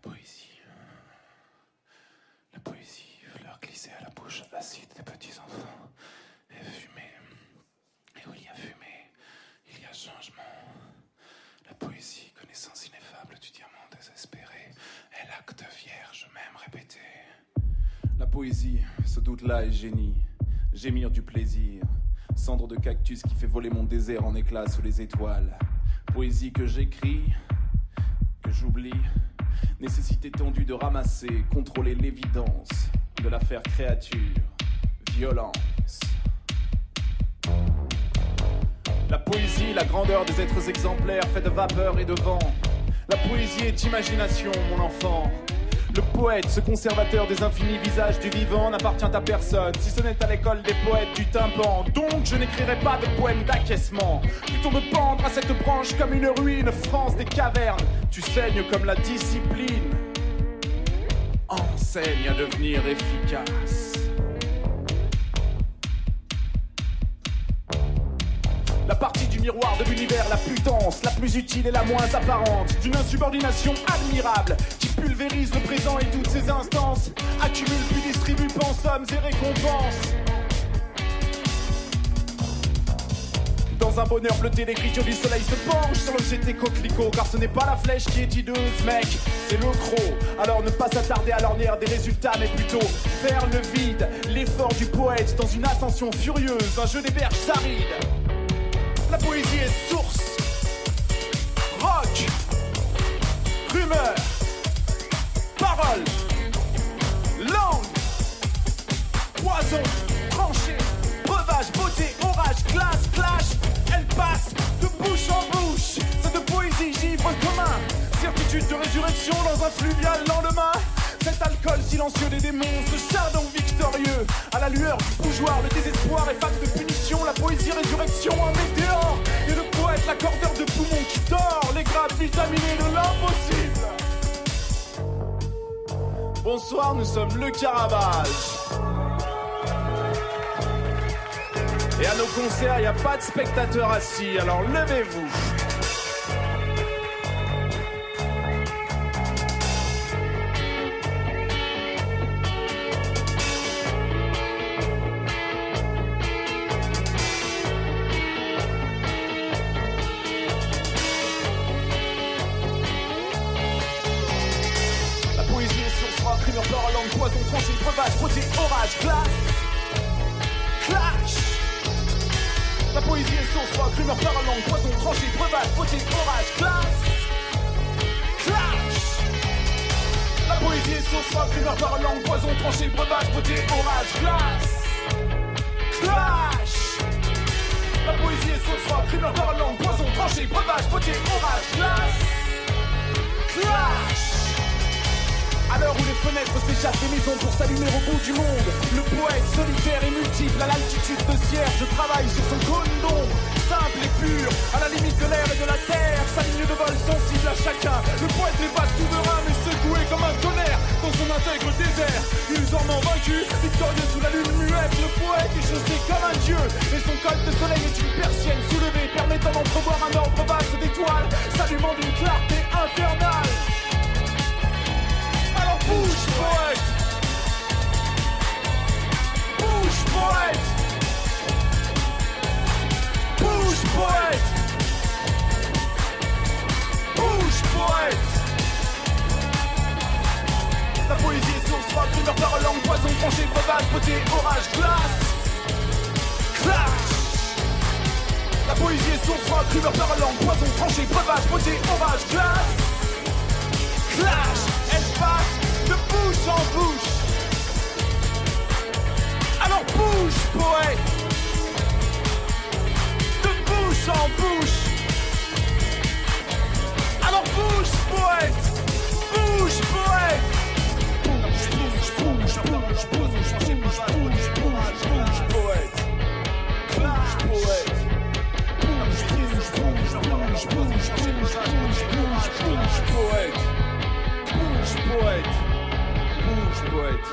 poésie. La poésie, fleur glissée à la bouche acide des petits enfants. Et fumée. Et où il y a fumée, il y a changement. La poésie, connaissance ineffable du diamant désespéré. Et l'acte vierge même répété. La poésie, ce doute-là est génie. Gémir du plaisir. Cendre de cactus qui fait voler mon désert en éclats sous les étoiles. Poésie que j'écris, que j'oublie. Nécessité tendue de ramasser, contrôler l'évidence de l'affaire créature, violence. La poésie, la grandeur des êtres exemplaires, fait de vapeur et de vent. La poésie est imagination, mon enfant. Le poète, ce conservateur des infinis visages du vivant, n'appartient à personne, si ce n'est à l'école des poètes du tympan. Donc je n'écrirai pas de poèmes d'acquiescement, plutôt me pendre à cette branche comme une ruine, France des cavernes. Tu saignes comme la discipline, enseigne à devenir efficace. La partie du miroir de l'univers la plus dense, la plus utile et la moins apparente, d'une insubordination admirable qui pulvérise le présent et toutes ses instances, accumule puis distribue pensums et récompenses. Dans un bonheur bleuté, l'écriture du soleil se penche sur l'objet coquelicot, car ce n'est pas la flèche qui est hideuse, mec, c'est le croc. Alors ne pas s'attarder à l'ornière des résultats, mais plutôt faire le vide, l'effort du poète dans une ascension furieuse, un jeu des berges arides. La poésie est source, rock, rumeur, parole, langue, poison, tranchée, breuvage, beauté, orage, glace, clash. Elle passe de bouche en bouche, cette poésie givre commun, certitude de résurrection dans un fluvial lendemain. Cet alcool silencieux des démons, ce chardon victorieux, à la lueur du bougeoir, le désespoir est fan de punition, la poésie résurrection, un météore, et le poète l'accordeur de poumons qui dort, les grappes vitaminées de l'impossible. Bonsoir, nous sommes le Caravage. Et à nos concerts, il n'y a pas de spectateurs assis, alors levez-vous. Poison, tranché, breuvage, beauté, orage, glace, clash. La poésie est source, rock, rumeur, parole, langue, poison, tranché, breuvage, beauté, orage, glace, clash. La poésie est source, rock, rumeur, parole, langue, poison, tranché, breuvage, beauté, orage, glace, clash. La poésie est source, rock, rumeur, parole, langue, poison, tranché, breuvage, beauté, orage, glace, clash. À l'heure où les fenêtres s'échappent des maisons pour s'allumer au bout du monde, le poète solitaire et multiple à l'altitude de Sierre, je travaille sur son cône d'ombre, simple et pur, à la limite de l'air et de la terre, sa ligne de vol sensible à chacun. Le poète n'est pas souverain mais secoué comme un tonnerre dans son intègre désert, illusoirement vaincu, victorieux sous la lune muette. Le poète est chaussé comme un dieu et son col de soleil est une persienne soulevée permettant d'entrevoir un ordre vaste d'étoiles s'allumant d'une clarté infernale. Alors bouge poète, bouge poète, bouge poète, bouge poète. La poésie est source, rock, rumeur, parole, langue, poison, tranché, breuvage, beauté, orage, glace, clash. La poésie est source, rock, rumeur, parole, langue, poison, tranché, breuvage, beauté, orage, glace, clash. Elle passe de bouche en bouche. Alors bouge poète, de bouche en bouche. Alors bouge poète, bouge poète. Bouge, bouge, bouge, bouge, bouge, bouge, bouge, bouge, bouge poète. Bouge poète. Bouge, bouge, bouge, bouge, bouge, bouge, bouge, bouge, bouge poète. Bouge poète, bouge poète.